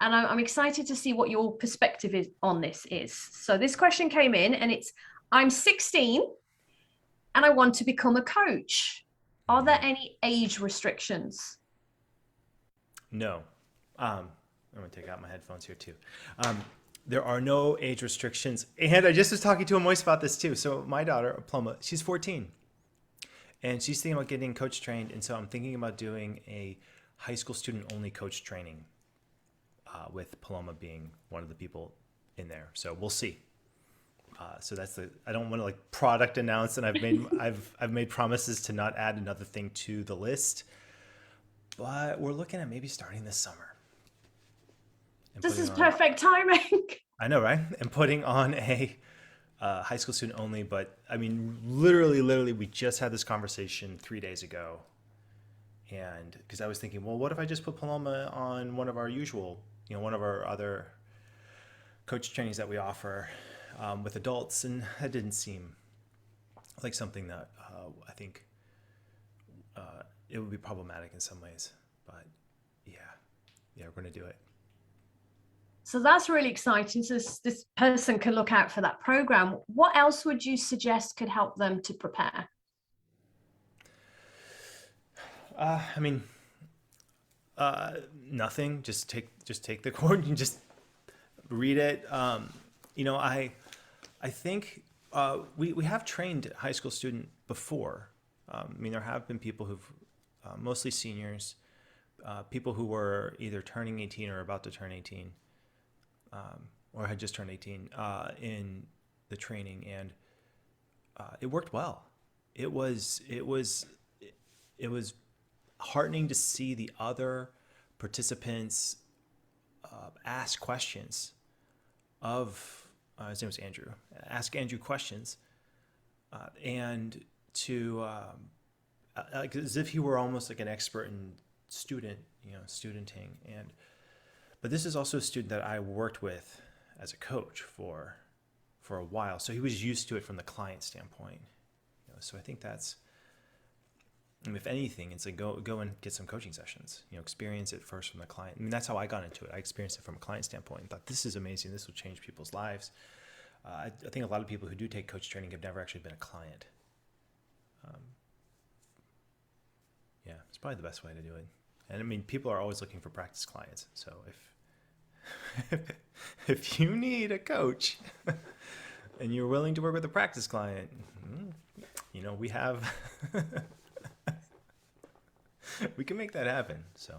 And I'm excited to see what your perspective is on this is. So this question came in and it's, I'm 16 and I want to become a coach. Are there any age restrictions? No. I'm going to take out my headphones here too. There are no age restrictions. And I just was talking to a Moise about this too. So my daughter, Paloma, she's 14. And she's thinking about getting coach trained. And so I'm thinking about doing a high school student only coach training with Paloma being one of the people in there. So we'll see. So that's I don't want to like product announce, and I've made promises to not add another thing to the list, but we're looking at maybe starting this summer. This is perfect timing. I know, right? And putting on a high school student only, but I mean, literally, we just had this conversation 3 days ago. And because I was thinking, well, what if I just put Paloma on one of our usual, one of our other coach trainings that we offer with adults, and that didn't seem like something that I think it would be problematic in some ways. But yeah, we're going to do it. So that's really exciting. So this person can look out for that program. What else would you suggest could help them to prepare? I mean, nothing. Just take the course and just read it. I think we have trained high school student before. I mean, there have been people who've mostly seniors, people who were either turning 18 or about to turn 18, or had just turned 18 in the training, and it worked well. It was heartening to see the other participants ask questions of his name was Andrew. Ask Andrew questions, and to like as if he were almost like an expert in studenting. But this is also a student that I worked with as a coach for a while, so he was used to it from the client standpoint. So I think that's, if anything, it's like go and get some coaching sessions. Experience it first from the client. I mean, that's how I got into it. I experienced it from a client standpoint and thought, this is amazing. This will change people's lives. I think a lot of people who do take coach training have never actually been a client. It's probably the best way to do it. And I mean, people are always looking for practice clients. So if you need a coach and you're willing to work with a practice client, we have we can make that happen. So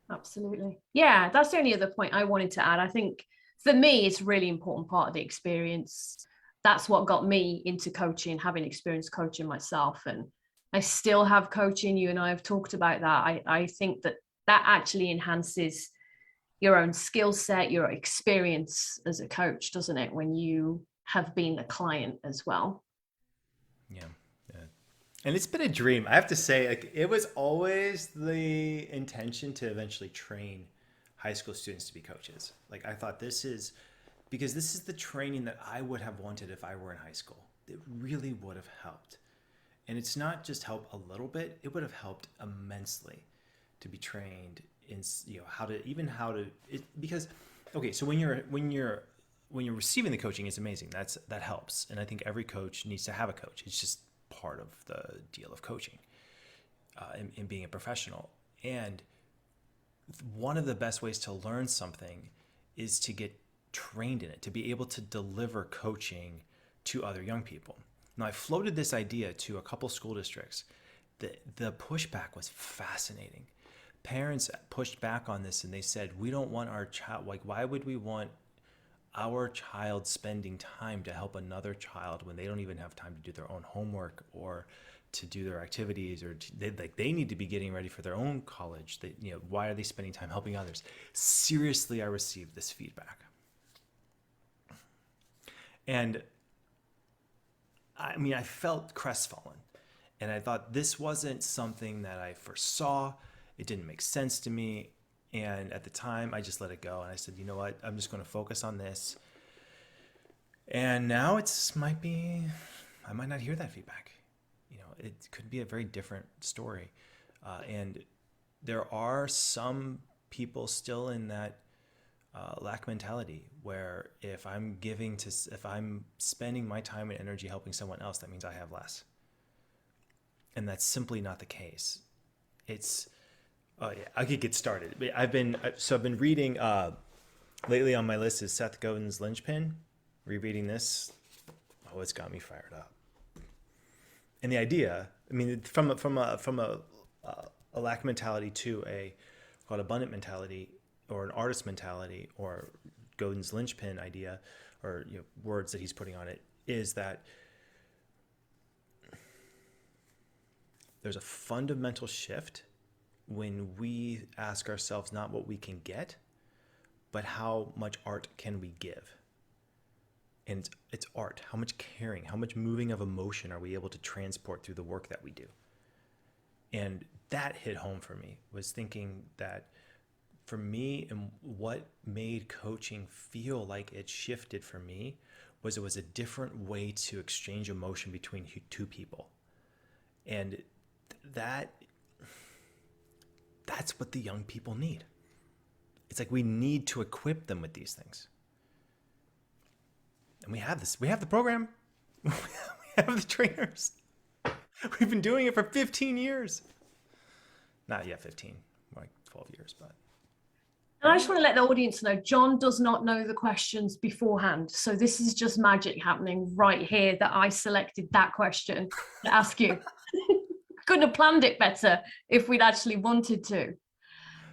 absolutely. Yeah, that's the only other point I wanted to add. I think for me, it's a really important part of the experience. That's what got me into coaching, having experience coaching myself. And I still have coaching. You and I have talked about that. I think that actually enhances your own skill set, your experience as a coach, doesn't it? When you have been a client as well. Yeah. And it's been a dream. I have to say, like, it was always the intention to eventually train high school students to be coaches. Like, I thought because this is the training that I would have wanted if I were in high school. It really would have helped. And it's not just help a little bit, it would have helped immensely to be trained in, because, okay, so when you're receiving the coaching, it's amazing. That helps. And I think every coach needs to have a coach. It's just part of the deal of coaching and being a professional. And one of the best ways to learn something is to get trained in it, to be able to deliver coaching to other young people. Now, I floated this idea to a couple school districts. The pushback was fascinating. Parents pushed back on this and they said, we don't want our child, like, why would we want our child spending time to help another child when they don't even have time to do their own homework or to do their activities, or they need to be getting ready for their own college. Why are they spending time helping others? Seriously, I received this feedback. And I mean, I felt crestfallen, and I thought this wasn't something that I foresaw. It didn't make sense to me. And at the time, I just let it go. And I said, you know what? I'm just going to focus on this. And now I might not hear that feedback. It could be a very different story. And there are some people still in that lack mentality, where if I'm spending my time and energy helping someone else, that means I have less. And that's simply not the case. I could get started. I've been reading, lately on my list is Seth Godin's Linchpin. Rereading this, it's got me fired up. And the idea, I mean, from a lack mentality to a called abundant mentality, or an artist mentality, or Godin's linchpin idea, or words that he's putting on it, is that there's a fundamental shift when we ask ourselves not what we can get, but how much art can we give. And it's art. How much caring, how much moving of emotion are we able to transport through the work that we do? And that hit home for me, was thinking that for me, and what made coaching feel like it shifted for me, was it was a different way to exchange emotion between two people. And that's what the young people need. It's like we need to equip them with these things. And we have this. We have the program. We have the trainers. We've been doing it for 15 years. Not yet 15, like 12 years, but. And I just want to let the audience know, John does not know the questions beforehand. So this is just magic happening right here, that I selected that question to ask you. Couldn't have planned it better if we'd actually wanted to.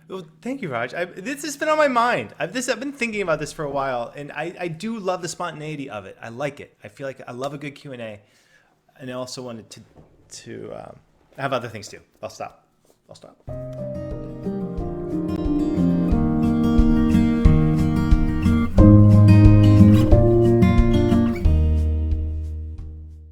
Well, thank you, Raj. This has been on my mind. I've been thinking about this for a while, and I do love the spontaneity of it. I like it. I feel like I love a good Q&A, and I also wanted to have other things too. I'll stop.